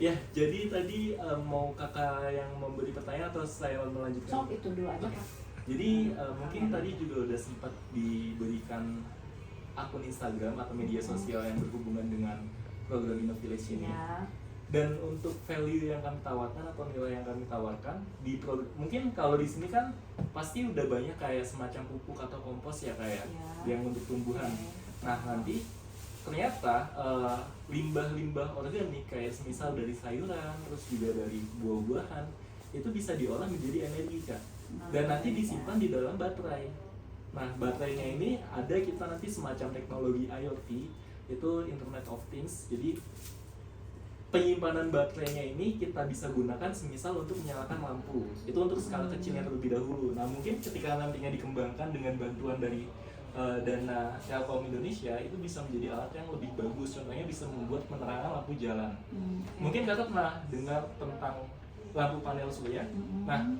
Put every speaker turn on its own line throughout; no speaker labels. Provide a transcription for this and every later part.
Ya, jadi tadi mau kakak yang memberi pertanyaan atau saya melanjutkan?
Sok itu dulu aja
Oke.
Kak.
Jadi mungkin tadi juga udah sempat diberikan akun Instagram atau media sosial yang berhubungan dengan program Innovillage ini.
Ya.
Dan untuk value yang kami tawarkan atau nilai yang kami tawarkan di mungkin kalau di sini kan pasti udah banyak kayak semacam pupuk atau kompos ya kayak yang untuk tumbuhan. Nah nanti ternyata limbah-limbah organik kayak semisal dari sayuran terus juga dari buah-buahan itu bisa diolah menjadi energi Kak. Dan nanti disimpan di dalam baterai. Nah baterainya ini ada kita nanti semacam teknologi IoT, itu Internet of Things. Jadi penyimpanan baterainya ini kita bisa gunakan semisal untuk menyalakan lampu. Itu untuk skala kecilnya terlebih dahulu. Nah mungkin ketika nantinya dikembangkan dengan bantuan dari dana Telkom Indonesia, itu bisa menjadi alat yang lebih bagus. Contohnya bisa membuat penerangan lampu jalan. Mungkin kakak pernah dengar tentang lampu panel surya. Nah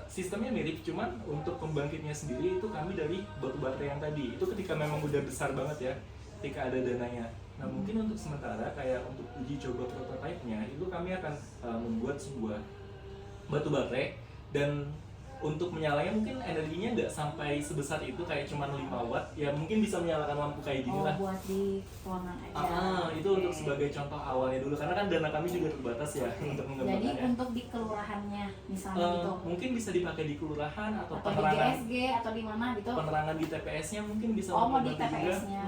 sistemnya mirip, cuman untuk pembangkitnya sendiri itu kami dari batu baterai yang tadi. Itu ketika memang udah besar banget ya, ketika ada dananya. Nah mungkin untuk sementara kayak untuk uji coba prototipe-nya itu kami akan membuat sebuah batu baterai, dan untuk menyalanya mungkin energinya nggak sampai sebesar itu, kayak cuma 5 watt ya, mungkin bisa menyalakan lampu kayak gini lah.
Buat di ruangan aja.
Itu untuk sebagai contoh awalnya dulu, karena kan dana kami juga terbatas ya untuk mengembangkannya.
Jadi untuk di kelurahannya misalnya gitu.
Mungkin bisa dipakai di kelurahan atau
di
penerangan
GSG atau di mana gitu.
Penerangan di TPS-nya mungkin bisa
mau di
membantu juga.
TPS-nya.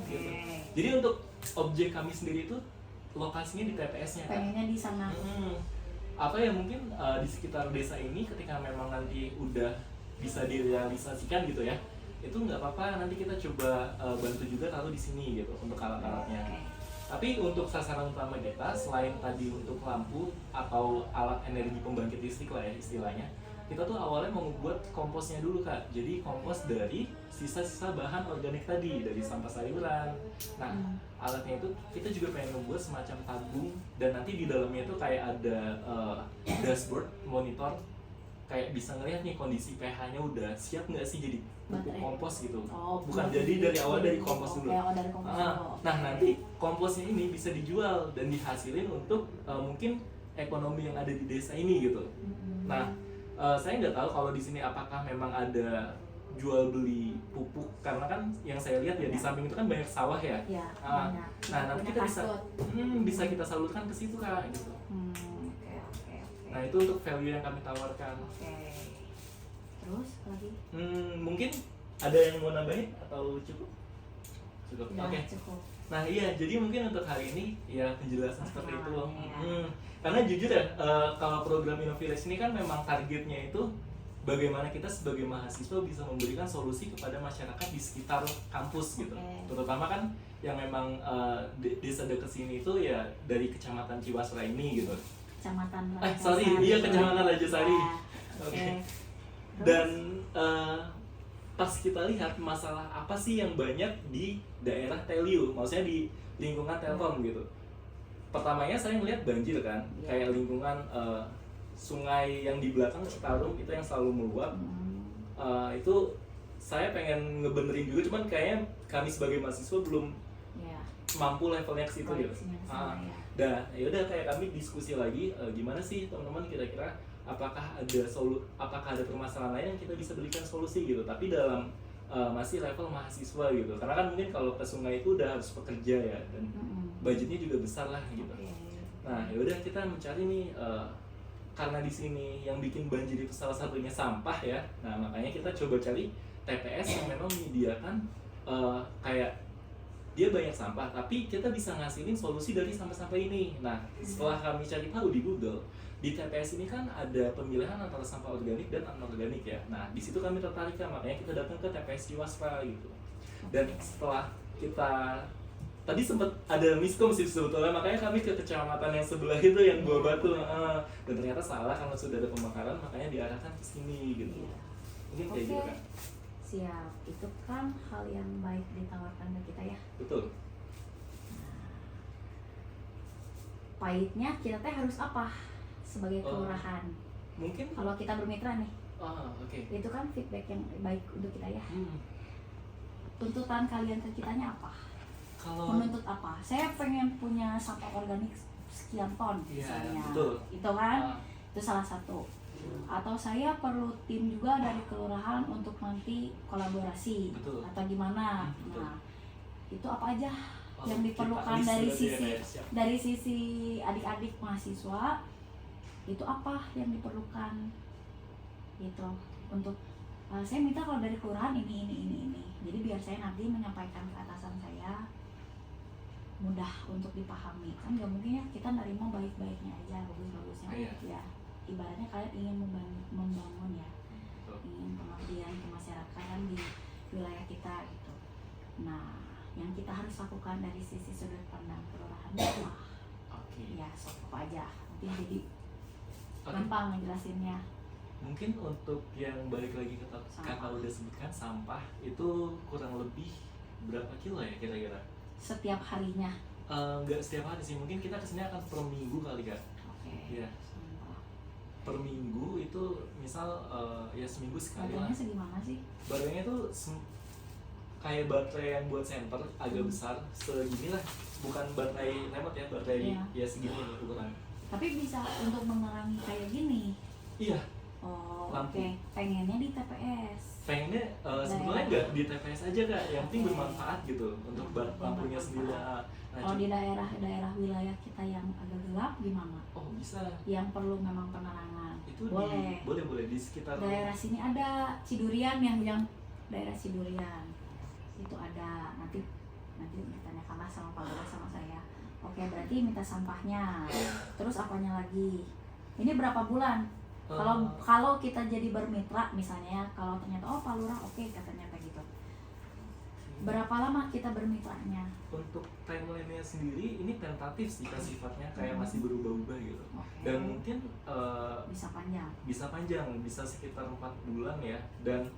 Gitu. Jadi untuk objek kami sendiri itu lokasinya di TPS-nya kan.
Pengennya di sana.
Apa ya mungkin di sekitar desa ini ketika memang nanti udah bisa direalisasikan gitu ya, itu nggak apa-apa, nanti kita coba bantu juga taruh di sini gitu untuk alat-alatnya. Tapi untuk sasaran utama kita selain tadi untuk lampu atau alat energi pembangkit listrik lah ya istilahnya, kita tuh awalnya mau membuat komposnya dulu Kak. Jadi kompos dari sisa-sisa bahan organik tadi, dari sampah sayuran. Nah alatnya itu kita juga pengen membuat semacam tabung, dan nanti di dalamnya itu kayak ada dashboard, monitor, kayak bisa ngeliat nih kondisi pH-nya udah siap nggak sih jadi pupuk kompos gitu. Bukan jadi dari awal dari kompos dulu. Nah nanti komposnya ini bisa dijual dan dihasilin untuk mungkin ekonomi yang ada di desa ini gitu. Nah saya nggak tahu kalau di sini apakah memang ada jual beli pupuk, karena kan yang saya lihat ya di samping itu kan banyak sawah ya. Nah nanti kita bisa kita salurkan ke situ Kak gitu. Nah itu untuk value yang kami tawarkan.
Terus lagi?
Mungkin ada yang mau nambahin atau cukup? Oke. Nah iya, jadi mungkin untuk hari ini ya penjelasan seperti itu loh. Karena jujur ya, kalau program Innovillage ini kan memang targetnya itu bagaimana kita sebagai mahasiswa bisa memberikan solusi kepada masyarakat di sekitar kampus gitu. Terutama kan yang memang desa dekat sini itu ya dari Kecamatan Ciwasra ini gitu.
Kecamatan
Kecamatan Rajasari. Dan pas kita lihat masalah apa sih yang banyak di daerah Telio, maksudnya di lingkungan Telkom gitu. Pertamanya saya melihat banjir kan, kayak lingkungan sungai yang di belakang Citarum itu yang selalu meluap. Itu saya pengen ngebenerin juga, cuman kayaknya kami sebagai mahasiswa belum mampu levelnya ke situ gitu. Yaudah kayak kami diskusi lagi gimana sih teman-teman kira-kira apakah ada permasalahan lain yang kita bisa berikan solusi gitu, tapi dalam masih level mahasiswa gitu, karena kan mungkin kalau ke sungai itu udah harus pekerja ya, dan budgetnya juga besar lah gitu. Nah yaudah kita mencari nih karena di sini yang bikin banjir itu salah satunya sampah ya. Nah makanya kita coba cari TPS yang memang menyediakan kayak dia banyak sampah, tapi kita bisa ngasilin solusi dari sampah-sampah ini. Nah setelah kami cari tahu di Google, di TPS ini kan ada pemilihan antara sampah organik dan anorganik ya. Nah di situ kami tertarik kan, makanya kita datang ke TPS Ciwasra gitu. Dan setelah kita tadi sempat ada miskom sih sebetulnya, makanya kami ke kecamatan yang sebelah itu yang Buah Batu, dan ternyata salah karena sudah ada pembakaran, makanya diarahkan ke sini gitu. Mungkin kayak gitu kan.
Siap, itu kan hal yang baik ditawarkan ke kita ya.
Betul.
Pahitnya kita teh harus apa sebagai kelurahan?
Mungkin
kalau kita bermitra nih. Itu kan feedback yang baik untuk kita ya. Tuntutan kalian ke kitanya apa? Menuntut apa? Saya pengen punya sampah organik sekian ton
Iya,
misalnya,
betul.
itu kan
Ah,
itu salah satu. Atau saya perlu tim juga dari kelurahan untuk nanti kolaborasi
Betul.
atau gimana.
Betul.
Nah, itu apa aja
oh,
yang
kita
diperlukan
list
dari
berarti ya,
sisi
kayak siap.
dari sisi adik-adik mahasiswa, itu apa yang diperlukan gitu untuk saya minta kalau dari kelurahan ini. Jadi biar saya nanti menyampaikan ke atasan saya mudah untuk dipahami. Kan nggak mungkin ya kita nerima baik-baiknya aja, bagus-bagusnya.
Iya.
Ya ibaratnya kalian ingin membangun ya,
Betul.
ingin pengabdian ke masyarakat kan di wilayah kita gitu. Nah, yang kita harus lakukan dari sisi sudut pandang kelurahan itu
Oke.
ya sok apa aja nanti jadi
Oke.
gampang ngejelasinnya.
Mungkin untuk yang balik lagi ke
Sampah.
kakak udah sebutkan sampah itu kurang lebih berapa kilo ya kira-kira?
Setiap harinya.
Nggak setiap hari sih, mungkin kita kesini akan per minggu kali kak.
Oke.
Iya.
Sampah.
Per minggu itu misal ya seminggu sekali lah.
Harganya segimana sih?
Barangnya itu kayak baterai yang buat center agak besar segini lah, bukan baterai remote ya, baterai
Iya.
ya segini nih ukuran.
Tapi bisa untuk menerangi kayak gini.
Iya.
Oh,
Lampu.
oke. Pengennya di TPS.
Pengennya sebetulnya nggak di TPS aja kak, yang penting
Oke.
bermanfaat gitu untuk lampunya
Bermanfaat.
sendiri. Nah,
Kalau di daerah wilayah kita yang agak gelap gimana?
oh bisa.
Yang perlu memang penerangan.
Itu
Boleh.
boleh di sekitar
Daerah sini ada Cidurian yang daerah Cidurian. Itu ada nanti ditanyakanlah sama Pak Lurah sama saya. Oke, berarti minta sampahnya. Terus apanya lagi? Ini berapa bulan? Kalau kita jadi bermitra misalnya, kalau ternyata oh Pak Lurah oke katanya kayak gitu. Berapa lama kita bermitranya?
untuk timeline-nya sendiri ini tentatif sih Kak, sifatnya kayak masih berubah-ubah gitu.
Oke.
Dan mungkin
Bisa panjang.
bisa panjang, bisa sekitar 4 bulan ya. Dan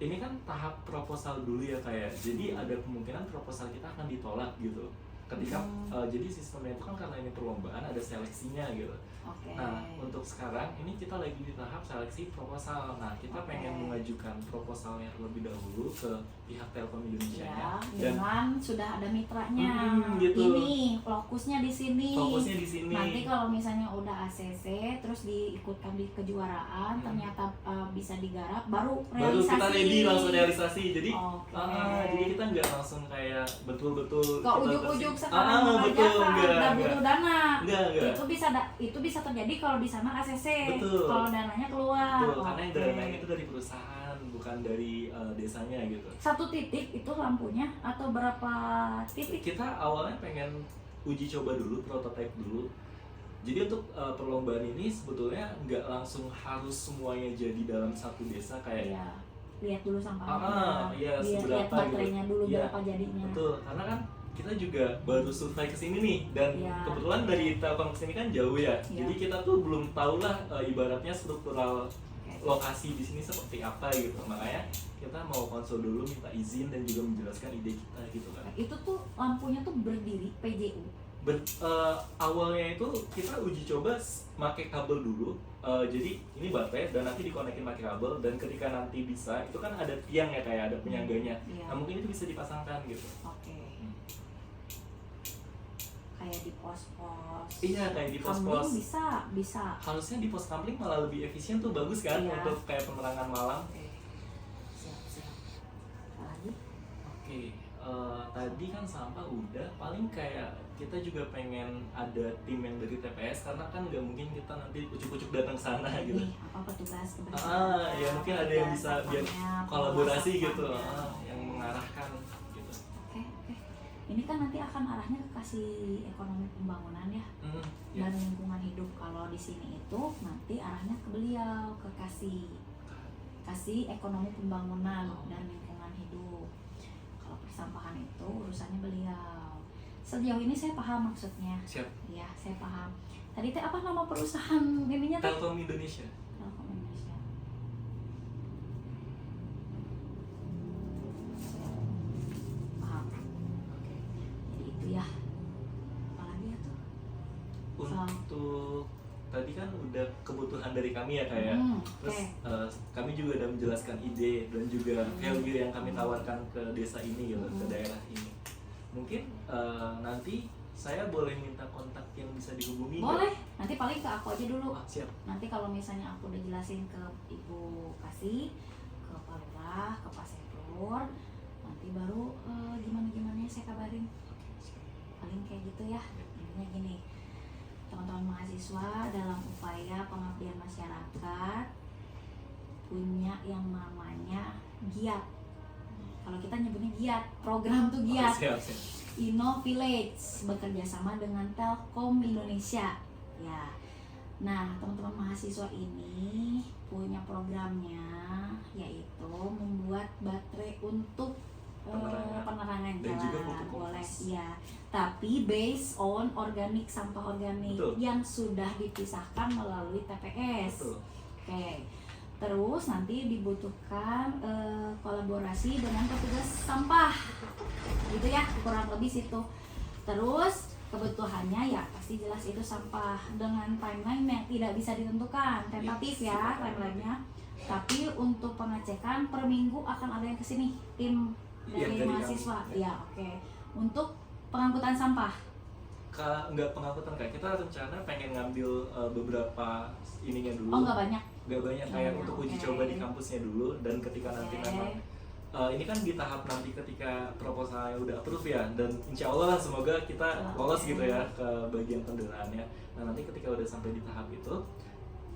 ini kan tahap proposal dulu ya kayak. Jadi ada kemungkinan proposal kita akan ditolak gitu. Ketika jadi sistemnya itu kan karena ini perlombaan ada seleksinya gitu.
Oke.
Nah, untuk sekarang ini kita lagi di tahap seleksi proposal. Nah, kita
Oke.
pengen mengajukan proposalnya terlebih dahulu ke pihak Telkom Indonesia
Ya,
dan
dengan sudah ada mitranya.
gitu.
Ini fokusnya di sini.
fokusnya di sini.
Nanti kalau misalnya udah ACC terus diikutkan di kejuaraan ternyata bisa digarap baru
baru
realisasi.
kita ready langsung realisasi. Jadi
Oke.
jadi kita nggak langsung kayak betul-betul
Ke
kita
ujuk-ujuk
bersih.
sekarang
betul,
mengerjakan
enggak,
udah
enggak.
butuh dana.
Enggak.
Itu bisa terjadi kalau di sana ACC.
Betul.
Kalau dananya keluar.
Betul, karena yang
Oke.
dananya itu dari perusahaan bukan dari desanya gitu.
Satu titik itu lampunya atau berapa titik?
Kita awalnya pengen uji coba dulu, prototype dulu. Jadi untuk perlombaan ini sebetulnya nggak langsung harus semuanya jadi dalam satu desa kayak.
Iya. Lihat dulu sampahnya.
Iya,
lihat
seberapa
baterainya
gitu.
dulu
Iya,
berapa jadinya.
Betul, karena kan kita juga baru survei ke sini nih dan
Iya.
kebetulan dari Telkom ke sini kan jauh ya.
Iya.
Jadi kita tuh belum tahu lah ibaratnya struktural
Oke.
lokasi di sini seperti apa gitu. Makanya kita mau konsul dulu, minta izin dan juga menjelaskan ide kita gitu kan.
Itu tuh lampunya tuh berdiri PJU.
Awalnya itu kita uji coba pakai kabel dulu. Jadi ini baterai dan nanti dikonekin pakai kabel dan ketika nanti bisa itu kan ada tiang ya kayak ada penyangganya.
Iya.
Nah mungkin itu bisa dipasangkan gitu.
Oke. Kayak di pos-pos.
Iya, kayak di pos-pos.
Kambing bisa.
Harusnya di pos kampling malah lebih efisien tuh, bagus kan
Iya.
untuk kayak penerangan malam.
Oke. Siap. Apa lagi?
Oke, tadi kan sampah udah, paling kayak kita juga pengen ada tim yang dari TPS karena kan nggak mungkin kita nanti ucuk-ucuk datang ke sana gitu.
Nih, apa petugas kebersihan?
Ya mungkin ada yang bisa biar
sampahnya,
kolaborasi
pengelola
gitu,
sampahnya.
yang mengarahkan gitu.
Oke. Ini kan nanti akan arahnya ke kasih ekonomi pembangunan ya.
Ya.
Dan lingkungan hidup. Kalau di sini itu nanti arahnya ke beliau, ke kasih ekonomi pembangunan dan lingkungan hidup. Kalau persampahan itu urusannya beliau. Sejauh ini saya paham maksudnya.
Siap.
Ya, saya paham. Tadi teh apa nama perusahaan ininya teh?
Telkom Indonesia.
Telkom Indonesia. Saya paham.
Oke.
Jadi itu ya. Apalagi ya tuh?
Untuk tadi kan udah kebutuhan dari kami ya kayak. Terus kami juga udah menjelaskan ide dan juga value yang kami tawarkan ke desa ini gitu, ke daerah ini. Mungkin nanti saya boleh minta kontak yang bisa lagi?
Boleh, nanti paling ke aku aja dulu.
Siap.
Nanti kalau misalnya aku udah jelasin ke Ibu Kasih, ke Pak Lurah, ke Pak Sepur, nanti baru gimana-gimana saya kabarin. Paling kayak gitu ya. Intinya gini, teman-teman mahasiswa dalam upaya pengabdian masyarakat punya yang namanya GIAT. Kalau kita nyebutnya GIAT, program tuh GIAT.
Siap.
Innovillage bekerja sama dengan Telkom Indonesia. Ya. Nah, teman-teman mahasiswa ini punya programnya, yaitu membuat baterai untuk penerangan
dan juga
jalan.
pupuk
Boleh,
kompos.
ya. Tapi based on organik, sampah organik.
Betul.
Yang sudah dipisahkan melalui TPS.
Betul.
Oke. Terus nanti dibutuhkan kolaborasi dengan petugas sampah. Gitu ya, kurang lebih situ. Terus kebutuhannya ya pasti jelas itu sampah dengan timeline yang tidak bisa ditentukan, tentatif ya timelinenya. Tapi untuk pengecekan per minggu akan ada yang kesini tim dari
dari
mahasiswa.
kami.
Ya, oke. Untuk pengangkutan sampah.
Nggak pengangkutan Kak, kita rencana pengen ngambil beberapa ininya dulu.
Oh, nggak banyak.
Nggak banyak, kayak
Banyak,
untuk uji
oke.
coba di kampusnya dulu, dan ketika nanti
Oke.
memang ini kan di tahap nanti ketika proposalnya udah approve ya, dan insya Allah lah semoga kita lolos gitu ya ke bagian pendanaannya. Nah nanti ketika udah sampai di tahap itu,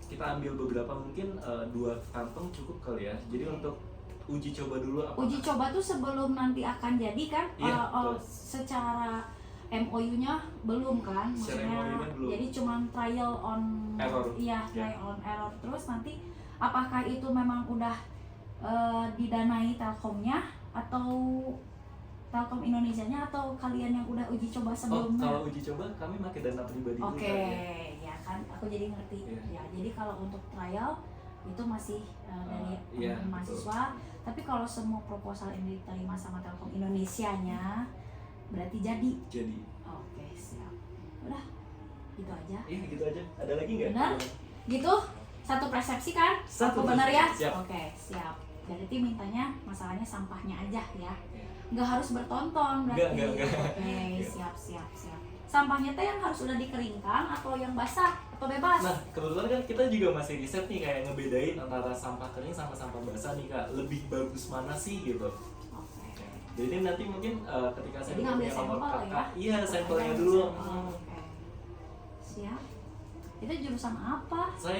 kita ambil beberapa, mungkin 2 kantong cukup kali ya. Jadi untuk uji coba dulu apa?
Uji coba tuh sebelum nanti akan jadi kan?
Iya, betul.
Secara MOU-nya belum kan?
Secara
Maksudnya
MOU-nya belum.
jadi cuma trial on
Error.
Iya, trial on error. Terus nanti apakah itu memang udah didanai Telkomnya atau Telkom Indonesianya, atau kalian yang udah uji coba
Oh,
sebelumnya?
kalau uji coba kami pakai dana pribadi dulu
Oke,
kali ya.
ya kan, aku jadi ngerti.
Iya.
Ya, jadi kalau untuk trial itu masih dari
iya,
teman-teman
betul.
mahasiswa. Tapi kalau semua proposal ini diterima sama Telkom Indonesianya, berarti jadi.
Jadi,
Oke, siap. Udah, gitu aja.
iya gitu aja. Ada lagi nggak?
Benar? Gitu? Satu persepsi kan?
Satu
Aku benar ya?
persepsi, siap.
Oke, siap. Berarti mintanya masalahnya sampahnya aja ya.
Iya.
Nggak harus bertonton berarti.
Nggak.
Oke,
Iya.
siap. Sampahnya teh yang harus udah dikeringkan atau yang basah atau bebas?
Nah, kebetulan kan kita juga masih riset nih, kayak ngebedain antara sampah kering sama sampah basah nih Kak. Lebih bagus mana sih gitu.
Oke.
Jadi nanti mungkin ketika saya
Jadi ngambil
punya nomor
sampel ya?
kakak, iya sampelnya
Ada
dulu.
sampel. Oke. Siap. Itu jurusan apa?
Saya